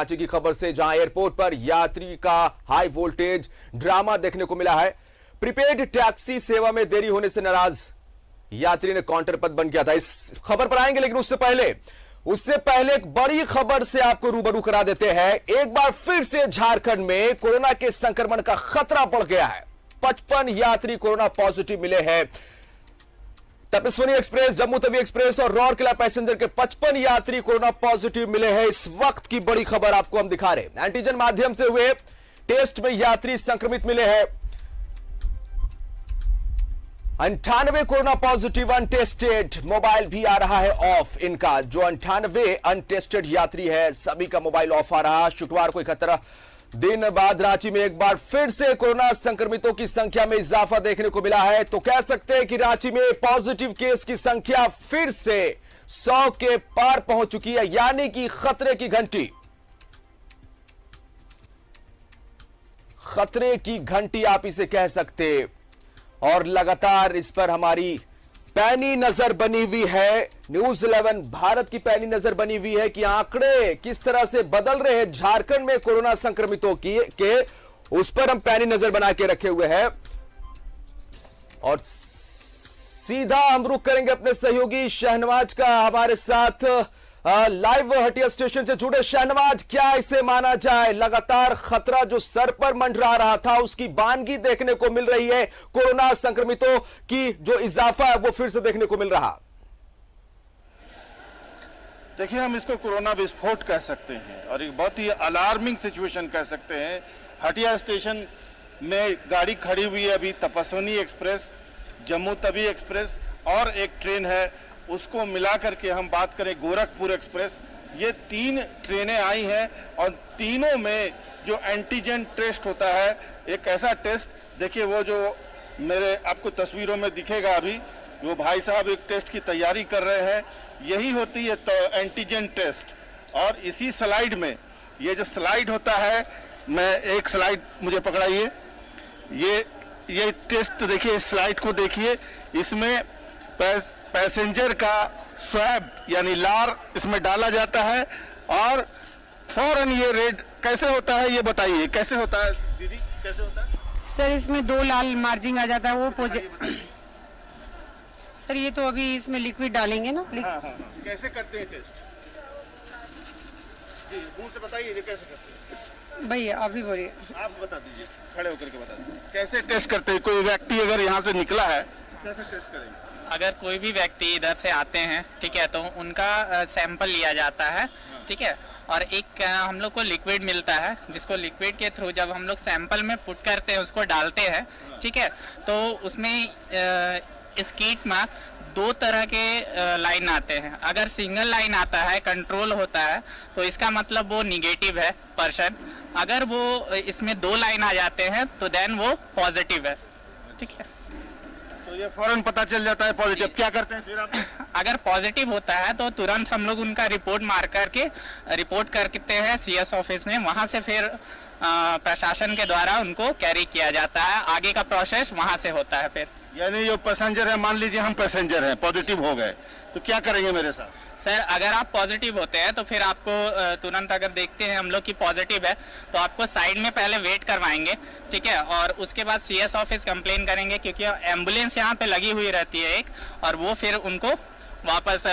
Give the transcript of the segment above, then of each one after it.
रांची की खबर से, जहां एयरपोर्ट पर यात्री का हाई वोल्टेज ड्रामा देखने को मिला है। प्रीपेड टैक्सी सेवा में देरी होने से नाराज यात्री ने काउंटर पर बंद किया था। इस खबर पर आएंगे, लेकिन उससे पहले एक बड़ी खबर से आपको रूबरू करा देते हैं। एक बार फिर से झारखंड में कोरोना के संक्रमण का खतरा बढ़ गया है। 55 यात्री कोरोना पॉजिटिव मिले हैं। तपेस्वनी एक्सप्रेस, जम्मू तवी एक्सप्रेस और राउरकेला पैसेंजर के 55 यात्री कोरोना पॉजिटिव मिले हैं। इस वक्त की बड़ी खबर आपको हम दिखा रहे हैं। एंटीजन माध्यम से हुए टेस्ट में यात्री संक्रमित मिले हैं। 98 कोरोना पॉजिटिव अनटेस्टेड। मोबाइल भी आ रहा है ऑफ इनका। जो 98 अनटेस्टेड यात्री है, सभी का मोबाइल ऑफ आ रहा। शुक्रवार को 71 दिन बाद रांची में एक बार फिर से कोरोना संक्रमितों की संख्या में इजाफा देखने को मिला है। तो कह सकते हैं कि रांची में पॉजिटिव केस की संख्या फिर से 100 के पार पहुंच चुकी है, यानी कि खतरे की घंटी आप इसे कह सकते। और लगातार इस पर हमारी पैनी नजर बनी हुई है। न्यूज 11 भारत की पैनी नजर बनी हुई है कि आंकड़े किस तरह से बदल रहे हैं झारखंड में कोरोना संक्रमितों के उस पर हम पैनी नजर बना के रखे हुए हैं। और सीधा हम रुख करेंगे अपने सहयोगी शहनवाज का, हमारे साथ लाइव हटिया स्टेशन से जुड़े। शहनवाज, क्या इसे माना जाए, लगातार खतरा जो सर पर मंडरा रहा था उसकी बानगी देखने को मिल रही है। कोरोना संक्रमितों की जो इजाफा है वो फिर से देखने को मिल रहा। देखिए, हम इसको कोरोना विस्फोट कह सकते हैं और एक बहुत ही अलार्मिंग सिचुएशन कह सकते हैं। हटिया स्टेशन में गाड़ी खड़ी हुई है अभी, तपस्वनी एक्सप्रेस, जम्मू तवी एक्सप्रेस और एक ट्रेन है, उसको मिला करके हम बात करें गोरखपुर एक्सप्रेस। ये 3 ट्रेनें आई हैं और तीनों में जो एंटीजन टेस्ट होता है, एक ऐसा टेस्ट, देखिए वो जो मेरे आपको तस्वीरों में दिखेगा अभी, वो भाई साहब एक टेस्ट की तैयारी कर रहे हैं, यही होती है तो एंटीजन टेस्ट। और इसी स्लाइड में ये जो स्लाइड होता है, मैं एक स्लाइड मुझे पकड़ाइए, ये टेस्ट देखिए, इस स्लाइड को देखिए, इसमें पैसेंजर का स्वैब यानी लार इसमें डाला जाता है और फौरन ये रेड कैसे होता है, ये बताइए कैसे होता है दीदी, कैसे होता है? सर इसमें 2 लाल मार्जिंग आ जाता है वो सर ये तो अभी इसमें लिक्विड डालेंगे ना। हाँ। कैसे करते हैं टेस्ट जी, मुंह से बताइए ये कैसे करते हैं भैया, अभी बोलिए, आप बता दीजिए, खड़े होकर के बता दीजिए कैसे टेस्ट करते हैं। कोई व्यक्ति अगर यहाँ से निकला है कैसे टेस्ट करेंगे? अगर कोई भी व्यक्ति इधर से आते हैं, ठीक है, तो उनका सैंपल लिया जाता है, ठीक है, और एक हम लोग को लिक्विड मिलता है, जिसको लिक्विड के थ्रू जब हम लोग सैंपल में पुट करते हैं, उसको डालते हैं, ठीक है, तो उसमें इस किट में 2 तरह के लाइन आते हैं। अगर सिंगल लाइन आता है, कंट्रोल होता है, तो इसका मतलब वो निगेटिव है पर्सन। अगर वो इसमें 2 लाइन आ जाते हैं तो देन वो पॉजिटिव है, ठीक है। तो ये फौरन पता चल जाता है पॉजिटिव। क्या करते हैं फिर आप? अगर पॉजिटिव होता है तो तुरंत हम लोग उनका रिपोर्ट मार करके रिपोर्ट करते हैं CS ऑफिस में। वहां से फिर प्रशासन के द्वारा उनको कैरी किया जाता है। आगे का प्रोसेस वहां से होता है। फिर यानी जो पैसेंजर है, मान लीजिए हम पैसेंजर हैं, पॉजिटिव हो गए, तो क्या करेंगे मेरे साथ? सर अगर आप पॉजिटिव होते हैं तो फिर आपको तुरंत, अगर देखते हैं हम लोग की पॉजिटिव है, तो आपको साइड में पहले वेट करवाएंगे, ठीक है, और उसके बाद CS ऑफिस कंप्लेन करेंगे, क्योंकि एम्बुलेंस यहाँ पे लगी हुई रहती है एक, और वो फिर उनको वापस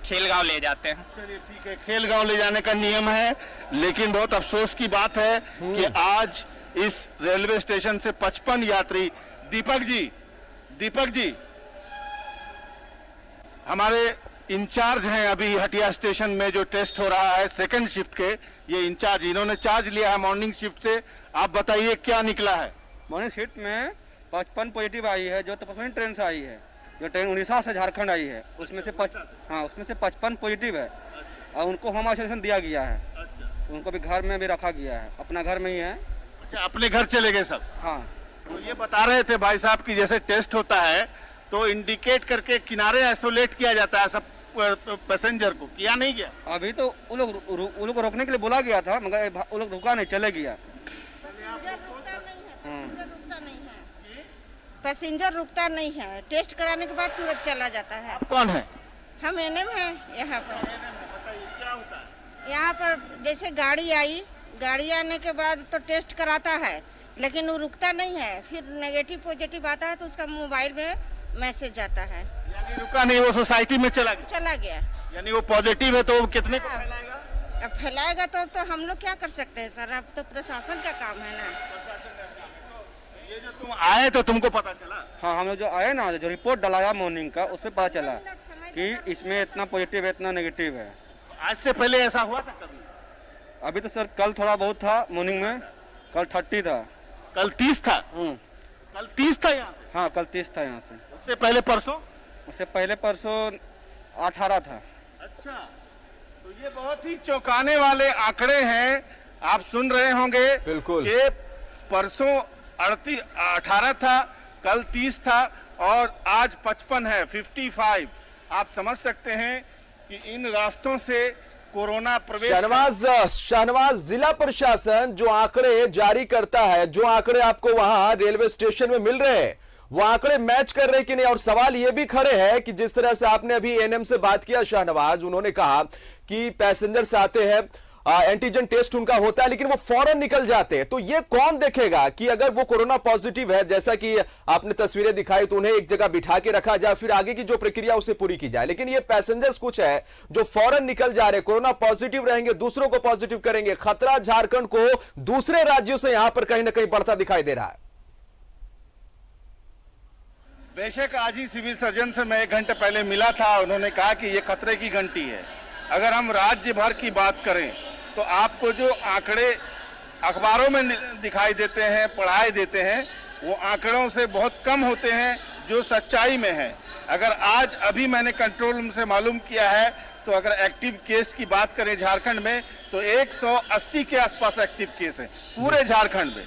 खेलगांव ले जाते हैं। चलिए ठीक है, खेलगांव ले जाने का नियम है, लेकिन बहुत अफसोस की बात है कि आज इस रेलवे स्टेशन से 55 यात्री, दीपक जी हमारे इंचार्ज हैं अभी हटिया स्टेशन में जो टेस्ट हो रहा है सेकंड शिफ्ट के, ये इंचार्ज, इन्होंने चार्ज लिया है मॉर्निंग शिफ्ट से। आप बताइए क्या निकला है? मॉर्निंग शिफ्ट में 55 पॉजिटिव आई है, जो तपस्वनी ट्रेन से आई है, जो ट्रेन उड़ीसा से झारखंड आई है, उसमें से 55 पॉजिटिव है और उनको होम आइसोलेशन दिया गया है। उनको भी घर में भी रखा गया है, अपना घर में ही है। अच्छा, अपने घर चले गए सब? हाँ। तो ये बता रहे थे भाई साहब कि जैसे टेस्ट होता है तो इंडिकेट करके किनारे आइसोलेट किया जाता है सब पैसेंजर को, किया नहीं गया? अभी तो वो लोग रोकने के लिए बोला गया था, मगर वो लोग रुका नहीं, चले गया। पैसेंजर रुकता नहीं है, टेस्ट कराने के बाद तुरंत चला जाता है। कौन है? हम एनएम हैं यहाँ पर। बताइए क्या होता है? यहाँ पर जैसे गाड़ी आने के बाद तो टेस्ट कराता है, लेकिन वो रुकता नहीं है। फिर नेगेटिव पॉजिटिव आता है तो उसका मोबाइल में मैसेज आता है। यानी रुका नहीं, वो सोसाइटी में चला गया। यानी वो पॉजिटिव है तो वो कितने को फैलाएगा? अब फैलाएगा तो हम लोग क्या कर सकते हैं सर, अब तो प्रशासन का काम है ना। ये जो तुम आए तो तुमको पता चला? हाँ, हम लोग जो आए ना, जो रिपोर्ट डलाया मॉर्निंग का, उसमें पता चला कि इसमें इतना पॉजिटिव है, इतना नेगेटिव है। आज से पहले ऐसा हुआ था कभी? अभी तो सर कल थोड़ा बहुत था मॉर्निंग में, कल 30 था। कल 30 था? कल 30 था यहाँ से? हाँ, कल 30 था यहाँ से। उससे पहले परसों? उससे पहले परसों 18 था। अच्छा, तो ये बहुत ही चौंकाने वाले आंकड़े हैं। आप सुन रहे होंगे बिल्कुल। कि परसों 18 था, कल 30 था और आज 55 है, 55। आप समझ सकते हैं कि इन रास्तों से कोरोना प्रवेश। शाहनवाज, जिला प्रशासन जो आंकड़े जारी करता है, जो आंकड़े आपको वहां रेलवे स्टेशन में मिल रहे हैं, वो आंकड़े मैच कर रहे कि नहीं? और सवाल ये भी खड़े हैं कि जिस तरह से आपने अभी एएनएम से बात किया शाहनवाज, उन्होंने कहा कि पैसेंजर्स आते हैं, एंटीजन टेस्ट उनका होता है, लेकिन वो फौरन निकल जाते हैं। तो ये कौन देखेगा कि अगर वो कोरोना पॉजिटिव है, जैसा कि आपने तस्वीरें दिखाई, तो उन्हें एक जगह बिठा के रखा जाए, फिर आगे की जो प्रक्रिया उसे पूरी की जाए। लेकिन ये पैसेंजर्स कुछ है जो फौरन निकल जा रहे, कोरोना पॉजिटिव रहेंगे, दूसरों को पॉजिटिव करेंगे। खतरा झारखंड को दूसरे राज्यों से यहां पर कहीं ना कहीं बढ़ता दिखाई दे रहा है। बेशक आज ही सिविल सर्जन से मैं 1 घंटे पहले मिला था, उन्होंने कहा कि ये खतरे की घंटी है। अगर हम राज्य भर की बात करें तो आपको जो आंकड़े अखबारों में दिखाई देते हैं, पढ़ाए देते हैं, वो आंकड़ों से बहुत कम होते हैं जो सच्चाई में है। अगर आज अभी मैंने कंट्रोल रूम से मालूम किया है तो अगर एक्टिव केस की बात करें झारखंड में तो 180 के आसपास एक्टिव केस है पूरे झारखंड में।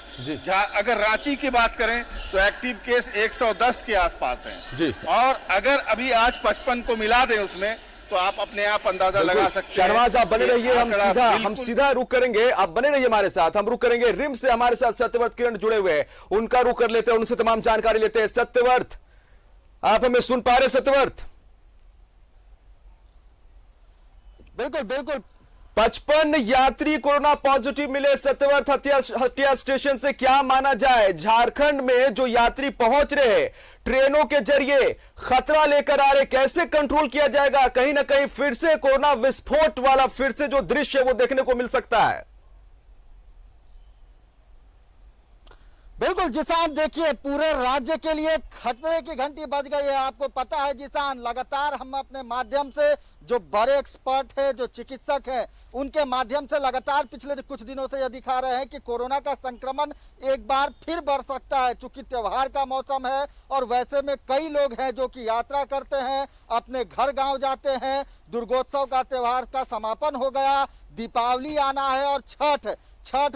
अगर रांची की बात करें तो एक्टिव केस 110 के आसपास है। और अगर अभी आज 55 को मिला दें उसमें तो आप अपने आप अंदाजा लगा सकते हैं। शाहनवाज, आप बने रहिए, हम सीधा रुक करेंगे, आप बने रहिए हमारे साथ। हम रुक करेंगे रिम्स से, हमारे साथ सत्यव्रत किरण जुड़े हुए हैं, उनका रुक कर लेते हैं, उनसे तमाम जानकारी लेते हैं। सत्यव्रत, आप हमें सुन पा रहे? सत्यव्रत, बिल्कुल बिल्कुल। 55 यात्री कोरोना पॉजिटिव मिले। सत्यव्रत, हटिया स्टेशन से क्या माना जाए? झारखंड में जो यात्री पहुंच रहे हैं ट्रेनों के जरिए, खतरा लेकर आ रहे, कैसे कंट्रोल किया जाएगा? कहीं ना कहीं फिर से कोरोना विस्फोट वाला फिर से जो दृश्य वो देखने को मिल सकता है। बिल्कुल जिसान, देखिए पूरे राज्य के लिए खतरे की घंटी बज गई है। आपको पता है जिसान, लगातार हम अपने माध्यम से जो बड़े एक्सपर्ट है, जो चिकित्सक है, उनके माध्यम से लगातार पिछले कुछ दिनों से यह दिखा रहे हैं कि कोरोना का संक्रमण एक बार फिर बढ़ सकता है। चूंकि त्योहार का मौसम है और वैसे में कई लोग हैं जो कि यात्रा करते हैं, अपने घर गांव जाते हैं। दुर्गोत्सव का त्योहार का समापन हो गया, दीपावली आना है और छठ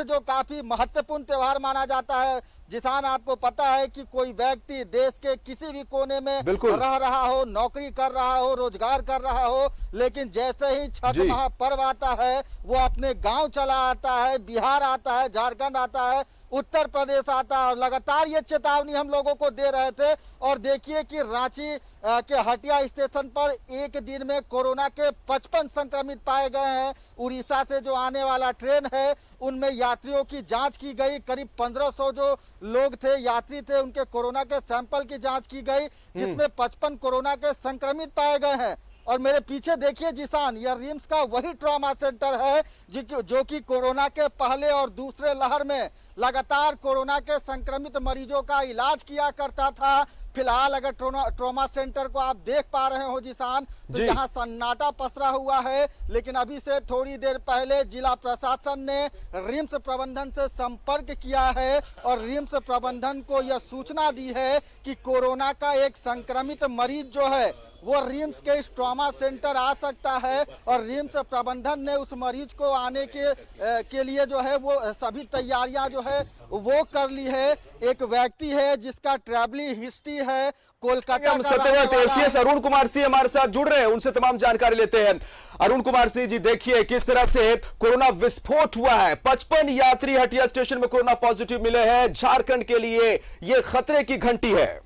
जो काफी महत्वपूर्ण त्योहार माना जाता है। जिसान, आपको पता है कि कोई व्यक्ति देश के किसी भी कोने में रह रहा हो, नौकरी कर रहा हो, रोजगार कर रहा हो, लेकिन जैसे ही छठ महापर्व आता है वो अपने गांव चला आता है, बिहार आता है, झारखंड आता है, उत्तर प्रदेश आता है। और लगातार ये चेतावनी हम लोगों को दे रहे थे। और देखिए कि रांची के हटिया स्टेशन पर एक दिन में कोरोना के 55 संक्रमित पाए गए हैं। उड़ीसा से जो आने वाला ट्रेन है उनमें यात्रियों की जांच की गई। करीब 1500 जो लोग थे, यात्री थे, उनके कोरोना के सैंपल की जांच की गई, जिसमें 55 कोरोना के संक्रमित पाए गए हैं। और मेरे पीछे देखिए जिसान, यह रिम्स का वही ट्रॉमा सेंटर है जो कि कोरोना के पहले और दूसरे लहर में लगातार कोरोना के संक्रमित मरीजों का इलाज किया करता था। फिलहाल अगर ट्रॉमा सेंटर को आप देख पा रहे हो जिसान, तो यहाँ सन्नाटा पसरा हुआ है। लेकिन अभी से थोड़ी देर पहले जिला प्रशासन ने रिम्स प्रबंधन से संपर्क किया है और रिम्स प्रबंधन को यह सूचना दी है कि कोरोना का एक संक्रमित मरीज जो है वो रिम्स के इस ट्रॉमा सेंटर आ सकता है। और रिम्स प्रबंधन ने उस मरीज को आने के लिए जो है वो सभी तैयारियां जो है वो कर ली है। एक व्यक्ति है जिसका ट्रैवलिंग हिस्ट्री है कोलकाता का। सत्यव्रत, एसीएस अरुण कुमार सिंह हमारे साथ जुड़ रहे हैं, उनसे तमाम जानकारी लेते हैं। अरुण कुमार सिंह जी, देखिए किस तरह से कोरोना विस्फोट हुआ है। 55 यात्री हटिया स्टेशन में कोरोना पॉजिटिव मिले हैं। झारखंड के लिए ये खतरे की घंटी है।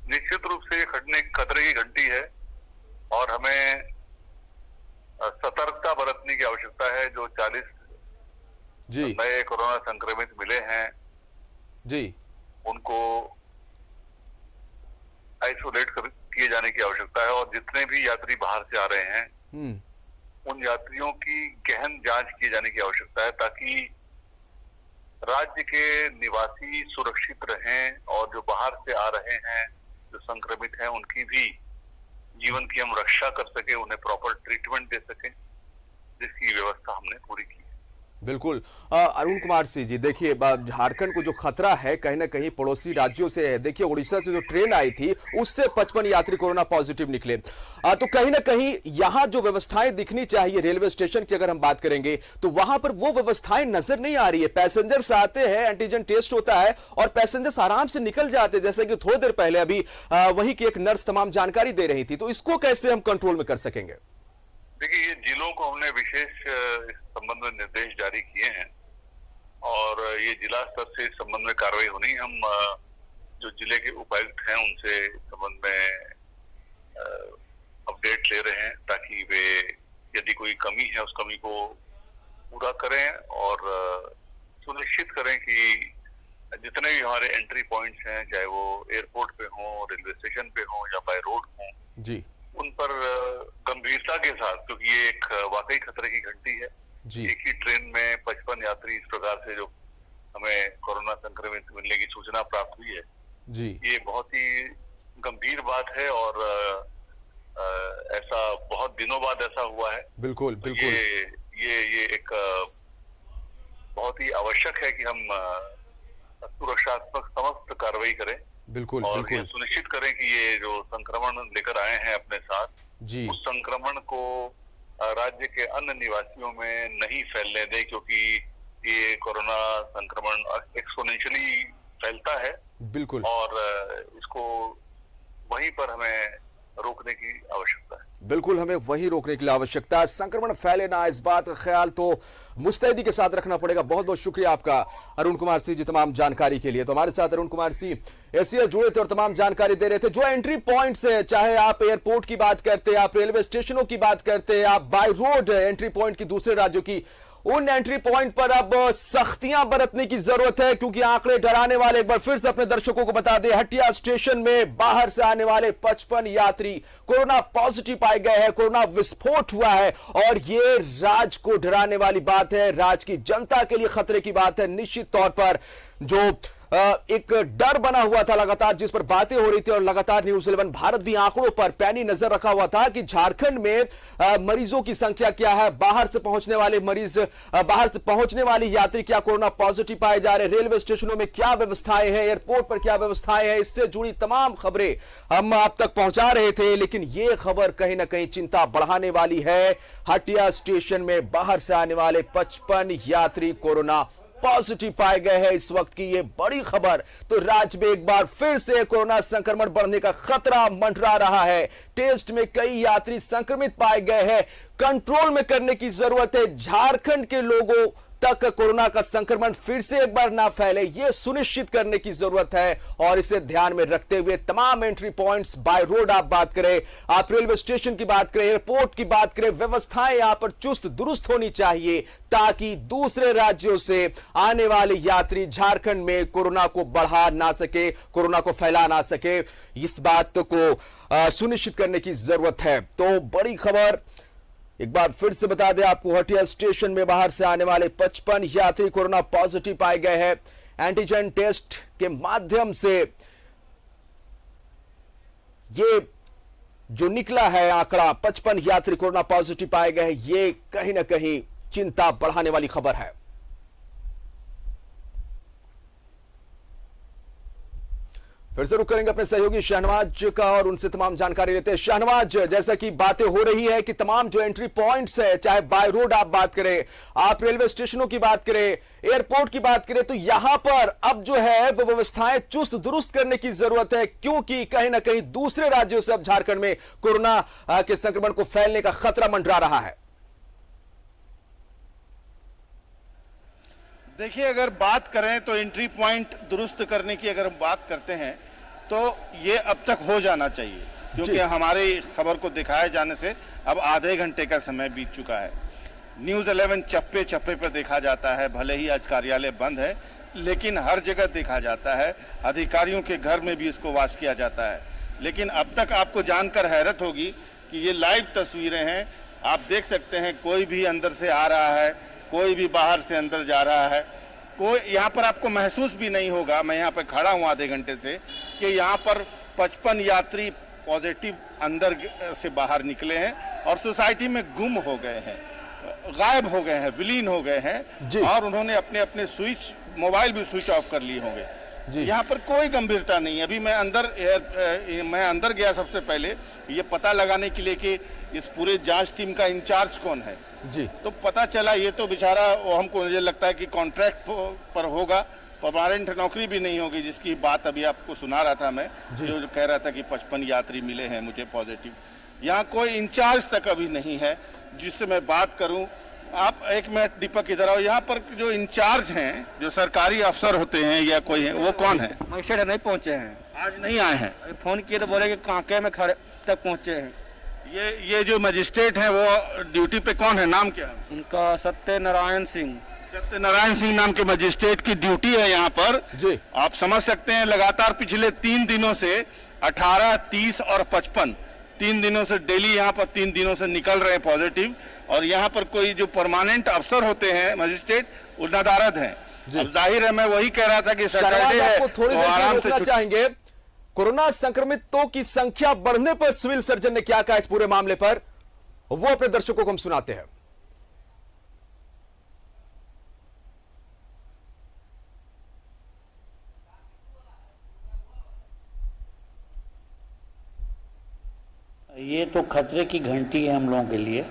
निश्चित रूप से खतरे की घंटी है और हमें सतर्कता बरतने की आवश्यकता है। जो 40 जी नए कोरोना संक्रमित मिले हैं जी उनको आइसोलेट किए जाने की आवश्यकता है, और जितने भी यात्री बाहर से आ रहे हैं उन यात्रियों की गहन जांच किए जाने की आवश्यकता है, ताकि राज्य के निवासी सुरक्षित रहें और जो बाहर से आ रहे हैं जो संक्रमित हैं उनकी भी जीवन की हम रक्षा कर सके, उन्हें प्रॉपर ट्रीटमेंट दे सके, जिसकी व्यवस्था हमने पूरी की है। बिल्कुल। अरुण कुमार सिंह जी, देखिए झारखंड को जो खतरा है कहीं ना कहीं पड़ोसी राज्यों से है। देखिए उड़ीसा से जो ट्रेन आई थी उससे 55 यात्री कोरोना पॉजिटिव निकले। तो कहीं ना कहीं यहाँ जो व्यवस्थाएं दिखनी चाहिए रेलवे स्टेशन की अगर हम बात करेंगे तो वहां पर वो व्यवस्थाएं नजर नहीं आ रही है। पैसेंजर्स आते हैं, एंटीजन टेस्ट होता है और पैसेंजर्स आराम से निकल जाते हैं, जैसे कि थोड़ी देर पहले अभी वहीं की एक नर्स तमाम जानकारी दे रही थी। तो इसको कैसे हम कंट्रोल में कर सकेंगे? देखिए, ये जिलों को हमने विशेष इस संबंध में निर्देश जारी किए हैं और ये जिला स्तर से इस संबंध में कार्रवाई होनी। हम जो जिले के उपायुक्त हैं उनसे इस संबंध में अपडेट ले रहे हैं, ताकि वे यदि कोई कमी है उस कमी को पूरा करें और सुनिश्चित करें कि जितने भी हमारे एंट्री पॉइंट्स हैं, चाहे वो एयरपोर्ट पे हो, रेलवे स्टेशन पे हो या बाय रोड हो, जी उन पर गंभीरता के साथ, क्योंकि ये एक वाकई खतरे की घंटी है। जी एक ही ट्रेन में 55 यात्री इस प्रकार से जो हमें कोरोना संक्रमित मिलने की सूचना प्राप्त हुई है, जी ये बहुत ही गंभीर बात है और ऐसा बहुत दिनों बाद ऐसा हुआ है। बिल्कुल बिल्कुल। ये एक बहुत ही आवश्यक है कि हम सुरक्षात्मक समस्त कार्रवाई करें बिल्कुल और बिल्कुल ये सुनिश्चित करें कि ये जो संक्रमण लेकर आए हैं अपने साथ, जी उस संक्रमण को राज्य के अन्य निवासियों में नहीं फैलने दें, क्योंकि ये कोरोना संक्रमण एक्सपोनेंशियली फैलता है बिल्कुल और इसको वहीं पर हमें रोकने की आवश्यकता है। बिल्कुल, हमें वही रोकने के लिए आवश्यकता है। संक्रमण फैले ना, इस बात का ख्याल तो मुस्तैदी के साथ रखना पड़ेगा। बहुत बहुत शुक्रिया आपका अरुण कुमार सिंह जी तमाम जानकारी के लिए। तो हमारे साथ अरुण कुमार सिंह एसीएस जुड़े थे और तमाम जानकारी दे रहे थे। जो एंट्री पॉइंट्स है, चाहे आप एयरपोर्ट की बात करते, आप रेलवे स्टेशनों की बात करते, आप बाय रोड एंट्री पॉइंट की दूसरे राज्यों की, उन एंट्री पॉइंट पर अब सख्तियां बरतने की जरूरत है, क्योंकि आंकड़े डराने वाले। एक बार फिर से अपने दर्शकों को बता दें, हटिया स्टेशन में बाहर से आने वाले 55 यात्री कोरोना पॉजिटिव पाए गए हैं, कोरोना विस्फोट हुआ है और ये राज्य को डराने वाली बात है, राज्य की जनता के लिए खतरे की बात है। निश्चित तौर पर जो एक डर बना हुआ था लगातार, जिस पर बातें हो रही थी और लगातार न्यूज़ 11 भारत भी आंकड़ों पर पैनी नजर रखा हुआ था कि झारखंड में मरीजों की संख्या क्या है, बाहर से पहुंचने वाले मरीज, बाहर से पहुंचने वाले यात्री क्या कोरोना पॉजिटिव पाए जा रहे, रेलवे स्टेशनों में क्या व्यवस्थाएं हैं, एयरपोर्ट पर क्या व्यवस्थाएं हैं, इससे जुड़ी तमाम खबरें हम आप तक पहुंचा रहे थे। लेकिन यह खबर कहीं ना कहीं चिंता बढ़ाने वाली है। हटिया स्टेशन में बाहर से आने वाले 55 यात्री कोरोना पॉजिटिव पाए गए हैं। इस वक्त की ये बड़ी खबर, तो राज्य में एक बार फिर से कोरोना संक्रमण बढ़ने का खतरा मंडरा रहा है। टेस्ट में कई यात्री संक्रमित पाए गए हैं, कंट्रोल में करने की जरूरत है। झारखंड के लोगों तक कोरोना का संक्रमण फिर से एक बार ना फैले, यह सुनिश्चित करने की जरूरत है और इसे ध्यान में रखते हुए तमाम एंट्री पॉइंट्स, बाय रोड आप बात करें, आप रेलवे स्टेशन की बात करें, एयरपोर्ट की बात करें, व्यवस्थाएं यहां पर चुस्त दुरुस्त होनी चाहिए, ताकि दूसरे राज्यों से आने वाले यात्री झारखंड में कोरोना को बढ़ा ना सके, कोरोना को फैला ना सके। इस बात को सुनिश्चित करने की जरूरत है। तो बड़ी खबर एक बार फिर से बता दें आपको, हटिया स्टेशन में बाहर से आने वाले 55 यात्री कोरोना पॉजिटिव पाए गए हैं। एंटीजन टेस्ट के माध्यम से ये जो निकला है आंकड़ा 55 यात्री कोरोना पॉजिटिव पाए गए हैं, ये कहीं ना कहीं चिंता बढ़ाने वाली खबर है। फिर से रुक करेंगे अपने सहयोगी शहनवाज का और उनसे तमाम जानकारी लेते हैं। शहनवाज, जैसा कि बातें हो रही है कि तमाम जो एंट्री पॉइंट्स है, चाहे बाय रोड आप बात करें, आप रेलवे स्टेशनों की बात करें, एयरपोर्ट की बात करें, तो यहां पर अब जो है वो व्यवस्थाएं चुस्त दुरुस्त करने की जरूरत है, क्योंकि कहीं ना कहीं दूसरे राज्यों से अब झारखंड में कोरोना के संक्रमण को फैलने का खतरा मंडरा रहा है। देखिए, अगर बात करें तो एंट्री पॉइंट दुरुस्त करने की अगर हम बात करते हैं तो ये अब तक हो जाना चाहिए, क्योंकि हमारी खबर को दिखाए जाने से अब आधे घंटे का समय बीत चुका है। न्यूज़ 11 चप्पे चप्पे पर देखा जाता है, भले ही आज कार्यालय बंद है लेकिन हर जगह देखा जाता है, अधिकारियों के घर में भी इसको वॉच किया जाता है। लेकिन अब तक आपको जानकर हैरत होगी कि ये लाइव तस्वीरें हैं, आप देख सकते हैं कोई भी अंदर से आ रहा है, कोई भी बाहर से अंदर जा रहा है, कोई यहाँ पर आपको महसूस भी नहीं होगा, मैं यहाँ पर खड़ा हूँ आधे घंटे से, कि यहाँ पर 55 यात्री पॉजिटिव अंदर से बाहर निकले हैं और सोसाइटी में गुम हो गए हैं, गायब हो गए हैं, विलीन हो गए हैं और उन्होंने अपने अपने मोबाइल भी स्विच ऑफ कर लिए होंगे। यहाँ पर कोई गंभीरता नहीं है। अभी मैं अंदर गया सबसे पहले ये पता लगाने के लिए कि इस पूरे जांच टीम का इंचार्ज कौन है जी, तो पता चला ये तो बेचारा वो, हमको मुझे लगता है कि कॉन्ट्रैक्ट पर होगा, परमानेंट नौकरी भी नहीं होगी, जिसकी बात अभी आपको सुना रहा था मैं, जो कह रहा था कि 55 यात्री मिले हैं मुझे पॉजिटिव। यहाँ कोई इंचार्ज तक अभी नहीं है जिससे मैं बात करूं। आप एक मिनट दीपक इधर आओ, यहाँ पर जो इंचार्ज हैं, जो सरकारी अफसर होते हैं या कोई है, वो कौन है? मजिस्ट्रेट नहीं पहुंचे हैं, आज नहीं आए हैं। फोन किए तो बोले कि कांके में खड़े तक पहुंचे हैं। ये जो मजिस्ट्रेट हैं वो ड्यूटी पे कौन है, नाम क्या है उनका? सत्यनारायण सिंह। सत्यनारायण सिंह नाम के मजिस्ट्रेट की ड्यूटी है यहाँ पर जी। आप समझ सकते हैं लगातार पिछले 3 दिनों से 18, 30 और 55 3 दिनों से डेली यहाँ पर 3 दिनों से निकल रहे हैं पॉजिटिव। और यहाँ पर कोई जो परमानेंट अफसर होते हैं मजिस्ट्रेट, वो नदारद हैं। अब जाहिर है मैं वही कह रहा था कि सैटरडे है, थोड़ी देर आराम से चाहेंगे। कोरोना संक्रमितों की संख्या बढ़ने पर सिविल सर्जन ने क्या कहा इस पूरे मामले पर, वो अपने दर्शकों को हम सुनाते हैं। ये तो खतरे की घंटी है हम लोगों के लिए।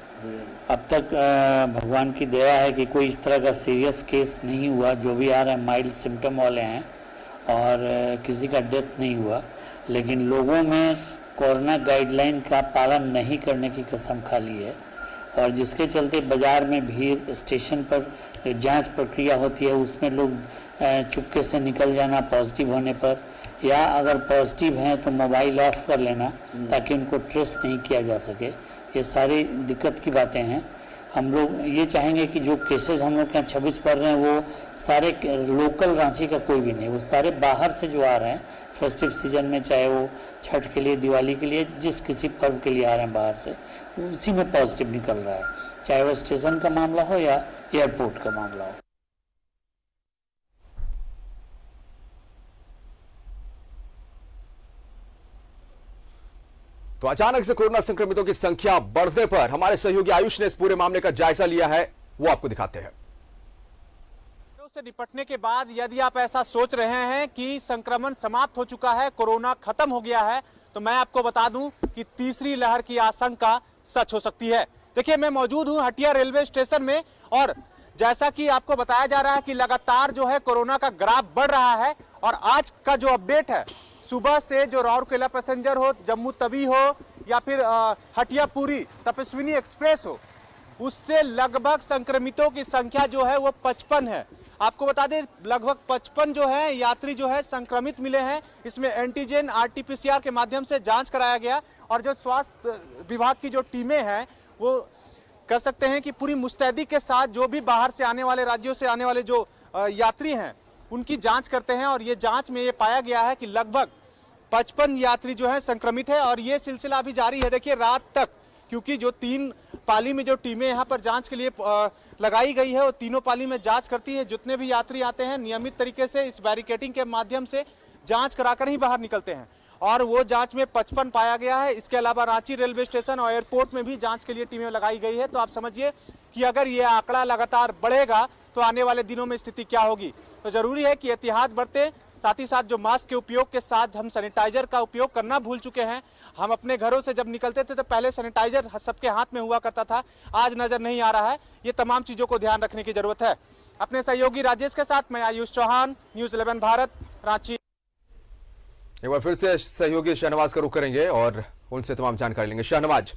अब तक भगवान की दया है कि कोई इस तरह का सीरियस केस नहीं हुआ, जो भी आ रहे हैं माइल्ड सिम्टम वाले हैं और किसी का डेथ नहीं हुआ। लेकिन लोगों में कोरोना गाइडलाइन का पालन नहीं करने की कसम खा ली है और जिसके चलते बाज़ार में भीड़, स्टेशन पर जांच प्रक्रिया होती है उसमें लोग चुपके से निकल जाना पॉजिटिव होने पर, या अगर पॉजिटिव हैं तो मोबाइल ऑफ कर लेना ताकि उनको ट्रेस नहीं किया जा सके। ये सारी दिक्कत की बातें हैं। हम लोग ये चाहेंगे कि जो केसेस हम लोग के यहाँ 26 पड़ रहे हैं वो सारे लोकल रांची का कोई भी नहीं, वो सारे बाहर से जो आ रहे हैं फेस्टिव सीजन में, चाहे वो छठ के लिए, दिवाली के लिए, जिस किसी पर्व के लिए आ रहे हैं बाहर से, उसी में पॉजिटिव निकल रहा है, चाहे वो स्टेशन का मामला हो या एयरपोर्ट का मामला हो। तो अचानक से कोरोना संक्रमितों की संख्या बढ़ने पर हमारे सहयोगी आयुष ने इस पूरे मामले का जायजा लिया है, वो आपको दिखाते हैं। से निपटने के बाद यदि आप ऐसा सोच रहे हैं कि संक्रमण समाप्त हो चुका है, कोरोना खत्म हो गया है, तो मैं आपको बता दूं कि तीसरी लहर की आशंका सच हो सकती है। देखिए, मैं मौजूद हूं हटिया रेलवे स्टेशन में और जैसा कि आपको बताया जा रहा है कि लगातार जो है कोरोना का ग्राफ बढ़ रहा है और आज का जो अपडेट है, सुबह से जो राउरकेला पैसेंजर हो, जम्मू तवी हो या फिर हटिया पुरी तपस्विनी एक्सप्रेस हो, उससे लगभग संक्रमितों की संख्या जो है वो 55 है। आपको बता दें लगभग 55 जो है यात्री जो है संक्रमित मिले हैं। इसमें एंटीजन RT-PCR के माध्यम से जांच कराया गया और जो स्वास्थ्य विभाग की जो टीमें हैं वो कह सकते हैं कि पूरी मुस्तैदी के साथ जो भी बाहर से आने वाले, राज्यों से आने वाले जो यात्री हैं उनकी जांच करते हैं और ये जांच में ये पाया गया है कि लगभग 55 यात्री जो है संक्रमित है और ये सिलसिला अभी जारी है। देखिए, रात तक, क्योंकि जो 3 पाली में जो टीमें यहाँ पर जांच के लिए लगाई गई है वो तीनों पाली में जांच करती है। जितने भी यात्री आते हैं नियमित तरीके से इस बैरिकेडिंग के माध्यम से जांच कराकर ही बाहर निकलते हैं और वो जांच में 55 पाया गया है। इसके अलावा रांची रेलवे स्टेशन और एयरपोर्ट में भी जांच के लिए टीमें लगाई गई है। तो आप समझिए कि अगर ये आंकड़ा लगातार बढ़ेगा तो आने वाले दिनों में स्थिति क्या होगी। तो जरूरी है कि एहतियात बरतें, साथ ही साथ जो मास्क के उपयोग के साथ हम सैनिटाइजर का उपयोग करना भूल चुके हैं। हम अपने घरों से जब निकलते थे तो पहले सैनिटाइजर सबके हाथ में हुआ करता था, आज नजर नहीं आ रहा है। ये तमाम चीजों को ध्यान रखने की जरूरत है। अपने सहयोगी राजेश के साथ मैं आयुष चौहान, न्यूज़ 11 भारत, रांची। एक बार फिर से सहयोगी शहनवाज का रुख करेंगे और उनसे तमाम जानकारी लेंगे। शहनवाज,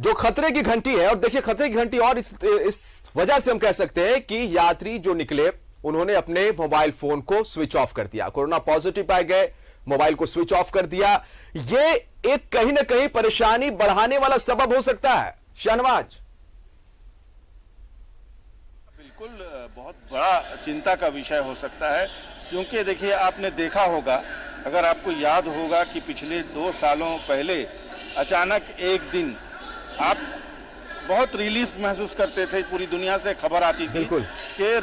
जो खतरे की घंटी है, और देखिए खतरे की घंटी और इस वजह से हम कह सकते हैं कि यात्री जो निकले उन्होंने अपने मोबाइल फोन को स्विच ऑफ कर दिया, कोरोना पॉजिटिव पाए गए, मोबाइल को स्विच ऑफ कर दिया। ये एक कहीं ना कहीं परेशानी बढ़ाने वाला सबब हो सकता है शाहनवाज। बिल्कुल बहुत बड़ा चिंता का विषय हो सकता है, क्योंकि देखिए आपने देखा होगा, अगर आपको याद होगा कि पिछले 2 सालों पहले अचानक एक दिन आप बहुत रिलीफ महसूस करते थे, पूरी दुनिया से खबर आती थी कि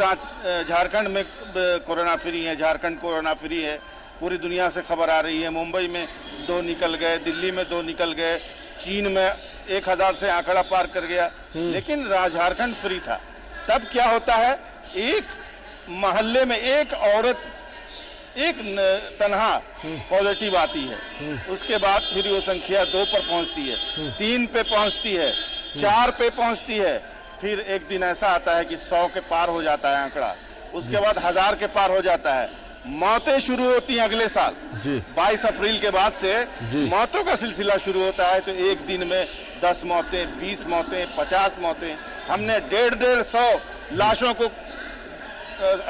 झारखंड में कोरोना फ्री है, झारखंड कोरोना फ्री है, पूरी दुनिया से खबर आ रही है। मुंबई में 2 निकल गए, दिल्ली में 2 निकल गए, चीन में 1000 से आंकड़ा पार कर गया, लेकिन झारखंड फ्री था। तब क्या होता है, एक मोहल्ले में एक औरत एक तनहा पॉजिटिव आती है, उसके बाद फिर वो संख्या 2 पर पहुंचती है, 3 पे पहुंचती है, 4 पे पहुंचती है, फिर एक दिन ऐसा आता है कि 100 के पार हो जाता है आंकड़ा, उसके बाद 1000 के पार हो जाता है। मौतें शुरू होती हैं अगले साल 22 अप्रैल के बाद से मौतों का सिलसिला शुरू होता है। तो एक दिन में 10 मौतें, 20 मौतें, 50 मौतें। हमने 150 लाशों को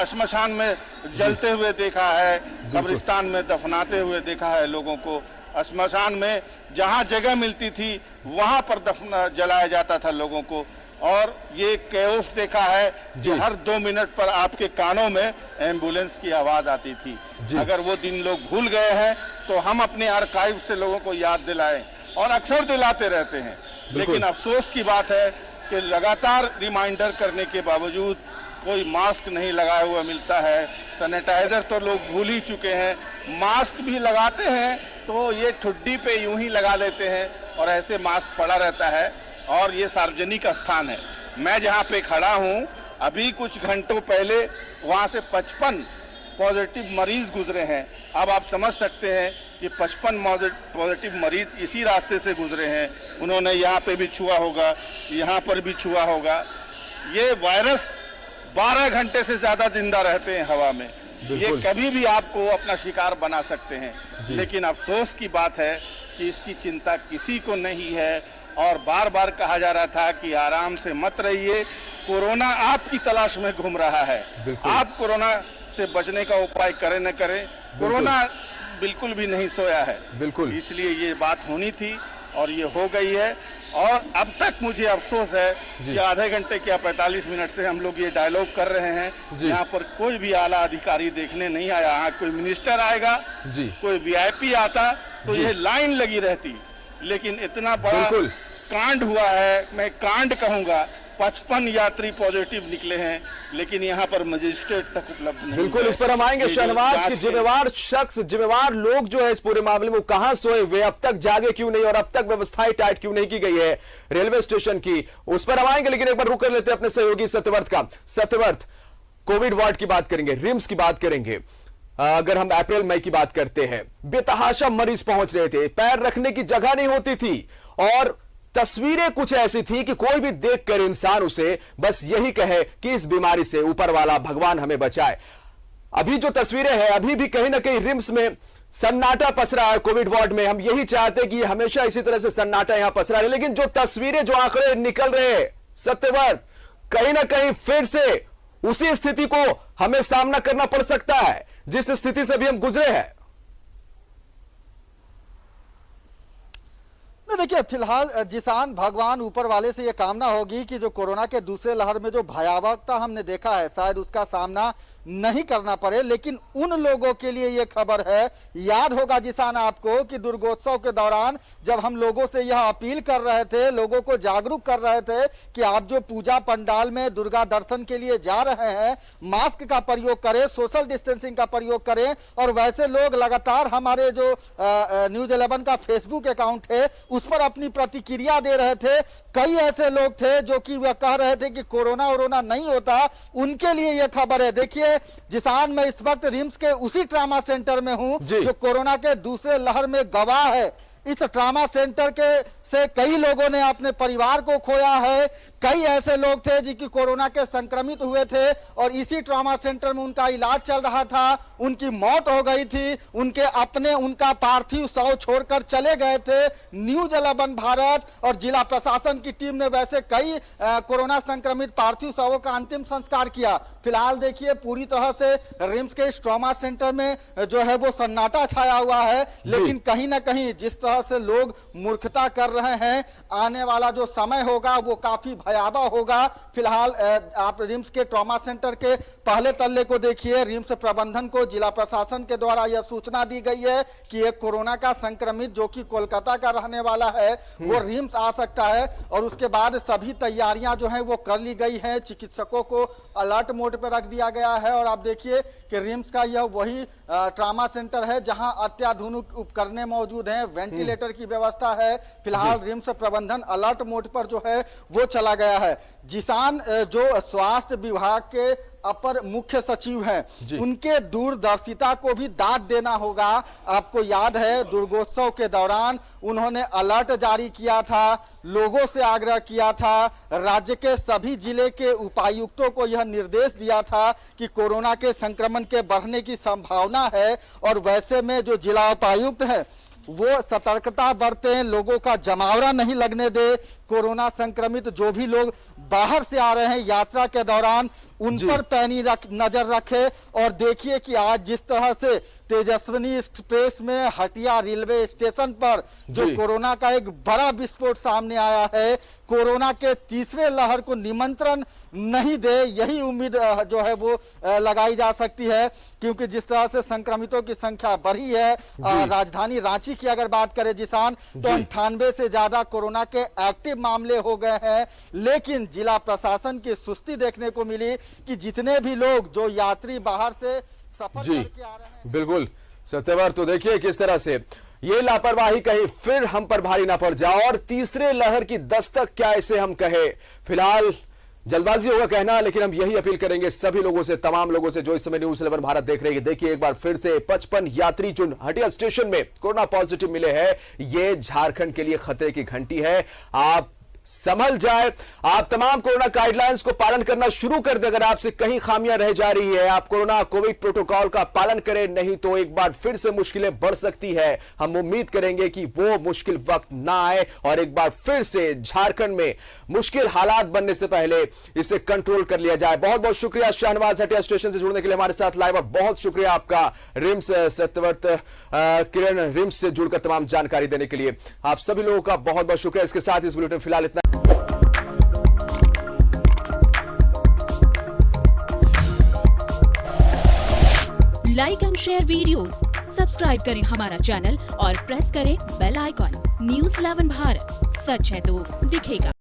श्मशान में जलते हुए देखा है, कब्रिस्तान में दफनाते हुए देखा है लोगों को। श्मशान में जहां जगह मिलती थी वहां पर जलाया जाता था लोगों को। और ये कैओस देखा है कि हर 2 मिनट पर आपके कानों में एम्बुलेंस की आवाज आती थी। अगर वो दिन लोग भूल गए हैं तो हम अपने आर्काइव से लोगों को याद दिलाएं, और अक्सर दिलाते रहते हैं। लेकिन अफसोस की बात है कि लगातार रिमाइंडर करने के बावजूद कोई मास्क नहीं लगाया हुआ मिलता है। सैनिटाइजर तो लोग भूल ही चुके हैं, मास्क भी लगाते हैं तो ये ठुड्डी पे यूं ही लगा लेते हैं और ऐसे मास्क पड़ा रहता है। और ये सार्वजनिक स्थान है। मैं जहाँ पे खड़ा हूँ, अभी कुछ घंटों पहले वहाँ से 55 पॉजिटिव मरीज गुजरे हैं। अब आप समझ सकते हैं कि 55 पॉजिटिव मरीज इसी रास्ते से गुजरे हैं। उन्होंने यहाँ पे भी छुआ होगा, यहाँ पर भी छुआ होगा। ये वायरस 12 घंटे से ज़्यादा जिंदा रहते हैं हवा में, ये कभी भी आपको अपना शिकार बना सकते हैं। लेकिन अफसोस की बात है कि इसकी चिंता किसी को नहीं है। और बार बार कहा जा रहा था कि आराम से मत रहिए, कोरोना आपकी तलाश में घूम रहा है। आप कोरोना से बचने का उपाय करें न करें, कोरोना बिल्कुल भी नहीं सोया है। बिल्कुल, इसलिए ये बात होनी थी और ये हो गई है। और अब तक मुझे अफसोस है कि आधे घंटे क्या 45 मिनट से हम लोग ये डायलॉग कर रहे हैं, यहाँ पर कोई भी आला अधिकारी देखने नहीं आया। यहाँ कोई मिनिस्टर आएगा, कोई वीआईपी आता तो ये लाइन लगी रहती। लेकिन इतना बड़ा कांड हुआ है, मैं कांड कहूंगा, 55 यात्री पॉजिटिव निकले हैं, लेकिन यहाँ पर मजिस्ट्रेट तक उपलब्ध नहीं। बिल्कुल, इस पर हम आएंगे शाहनवाज कि जिम्मेवार शख्स, जिम्मेवार लोग जो है इस पूरे मामले में कहां सोए हुए, अब तक जागे क्यों नहीं और अब तक व्यवस्थाएं टाइट क्यों नहीं की गई है रेलवे स्टेशन की, उस पर हम आएंगे। लेकिन एक बार रुक कर लेते हैं अपने सहयोगी सत्यव्रत का। सत्यव्रत, कोविड वार्ड की बात करेंगे, रिम्स की बात करेंगे। अगर हम अप्रैल मई की बात करते हैं, बेतहाशा मरीज पहुंच रहे थे, पैर रखने की जगह नहीं होती थी और तस्वीरें कुछ ऐसी थी कि कोई भी देखकर इंसान उसे बस यही कहे कि इस बीमारी से ऊपर वाला भगवान हमें बचाए। अभी जो तस्वीरें हैं, अभी भी कहीं ना कहीं रिम्स में सन्नाटा पसरा है कोविड वार्ड में। हम यही चाहते कि हमेशा इसी तरह से सन्नाटा यहां पसरा रहे, लेकिन जो तस्वीरें, जो आंकड़े निकल रहे हैं सत्यव्रत, कहीं ना कहीं फिर से उसी स्थिति को हमें सामना करना पड़ सकता है जिस स्थिति से भी हम गुजरे हैं। देखिए, फिलहाल जिसान भगवान ऊपर वाले से यह कामना होगी कि जो कोरोना के दूसरे लहर में जो भयावहता हमने देखा है, शायद उसका सामना नहीं करना पड़े। लेकिन उन लोगों के लिए यह खबर है, याद होगा जिसान आपको कि दुर्गोत्सव के दौरान जब हम लोगों से यह अपील कर रहे थे, लोगों को जागरूक कर रहे थे कि आप जो पूजा पंडाल में दुर्गा दर्शन के लिए जा रहे हैं, मास्क का प्रयोग करें, सोशल डिस्टेंसिंग का प्रयोग करें। और वैसे लोग लगातार हमारे जो न्यूज 11 का फेसबुक अकाउंट है उस पर अपनी प्रतिक्रिया दे रहे थे। कई ऐसे लोग थे जो कि वह कह रहे थे कि कोरोना वोरोना नहीं होता, उनके लिए यह खबर है। देखिए जिसान, मैं इस वक्त रिम्स के उसी ट्रामा सेंटर में हूं जो कोरोना के दूसरे लहर में गवाह है। इस ट्रामा सेंटर के से कई लोगों ने अपने परिवार को खोया है। कई ऐसे लोग थे जिनकी कोरोना के संक्रमित हुए थे और इसी ट्रामा सेंटर में उनका इलाज चल रहा था, उनकी मौत हो गई थी। उनका पार्थिव शव छोड़कर चले गए थे। न्यूज़ 11 भारत और जिला प्रशासन की टीम ने वैसे कई कोरोना संक्रमित पार्थिव शवों का अंतिम संस्कार किया। फिलहाल देखिए पूरी तरह से रिम्स के इस ट्रॉमा सेंटर में जो है वो सन्नाटा छाया हुआ है, लेकिन कहीं ना कहीं जिस तरह से लोग मूर्खता कर रहे हैं, आने वाला जो समय होगा वो काफी भयावह होगा। फिलहाल आप रिम्स के ट्रॉमा सेंटर के पहले तल्ले को देखिए। रिम्स प्रबंधन को जिला प्रशासन के द्वारा यह सूचना दी गई है कि एक कोरोना का संक्रमित जो कि कोलकाता का रहने वाला है वो रिम्स आ सकता है और उसके बाद सभी तैयारियां जो है वो कर ली गई है। चिकित्सकों को अलर्ट मोड पर रख दिया गया है और आप देखिए कि रिम्स का यह वही ट्रामा सेंटर है जहां अत्याधुनिक उपकरणें मौजूद हैं, वेंटिलेटर की व्यवस्था है। फिलहाल रिम्स प्रबंधन अलर्ट मोड पर जो है वो चला गया है। जिसान जो स्वास्थ्य विभाग के अपर मुख्य सचिव हैं, उनके दूरदर्शिता को भी दाद देना होगा। आपको याद है दुर्गोत्सव के दौरान उन्होंने अलर्ट जारी किया था, लोगों से आग्रह किया था, राज्य के सभी जिले के उपायुक्तों को यह निर्देश दिया था कि कोरोना के संक्रमण के बढ़ने की संभावना है और वैसे में जो जिला उपायुक्त है वो सतर्कता बरतें, लोगों का जमावड़ा नहीं लगने दे। कोरोना संक्रमित जो भी लोग बाहर से आ रहे हैं यात्रा के दौरान उन पर पैनी नजर रखे। और देखिए कि आज जिस तरह से तेजस्विनी एक्सप्रेस में हटिया रेलवे स्टेशन पर जो कोरोना का एक बड़ा विस्फोट सामने आया है, कोरोना के तीसरे लहर को निमंत्रण नहीं दे, यही उम्मीद जो है वो लगाई जा सकती है। क्योंकि जिस तरह से संक्रमितों की संख्या बढ़ी है, राजधानी रांची की अगर बात करें जिसान, तो 98 से ज्यादा कोरोना के एक्टिव मामले हो गए हैं। लेकिन जिला प्रशासन की सुस्ती देखने को मिली कि जितने भी लोग जो यात्री बाहर से सफर करके आ रहे हैं। बिल्कुल सत्यवर, तो देखिए किस तरह से ये लापरवाही कहीं फिर हम पर भारी ना पड़ जाए और तीसरे लहर की दस्तक क्या इसे हम कहे। फिलहाल जल्दबाजी होगा कहना, लेकिन हम यही अपील करेंगे सभी लोगों से, तमाम लोगों से जो इस समय न्यूज़ 11 भारत देख रहे हैं। देखिए एक बार फिर से 55 यात्री जो हटिया स्टेशन में कोरोना पॉजिटिव मिले हैं, ये झारखंड के लिए खतरे की घंटी है। आप संभल जाए, आप तमाम कोरोना गाइडलाइंस को पालन करना शुरू कर दे। अगर आपसे कहीं खामियां रह जा रही है, आप कोरोना कोविड प्रोटोकॉल का पालन करें, नहीं तो एक बार फिर से मुश्किलें बढ़ सकती है। हम उम्मीद करेंगे कि वो मुश्किल वक्त ना आए और एक बार फिर से झारखंड में मुश्किल हालात बनने से पहले इसे कंट्रोल कर लिया जाए। बहुत बहुत शुक्रिया शाहनवाज हटिया स्टेशन से जुड़ने के लिए हमारे साथ लाइव, और बहुत शुक्रिया आपका रिम्स सत्यव्रत किरण रिम्स से जुड़कर तमाम जानकारी देने के लिए। आप सभी लोगों का बहुत बहुत शुक्रिया। इसके साथ इस बुलेटिन फिलहाल इतना। Like and share videos, subscribe करें हमारा चैनल और प्रेस करें बेल आइकॉन। न्यूज़ 11 भारत, सच है तो दिखेगा।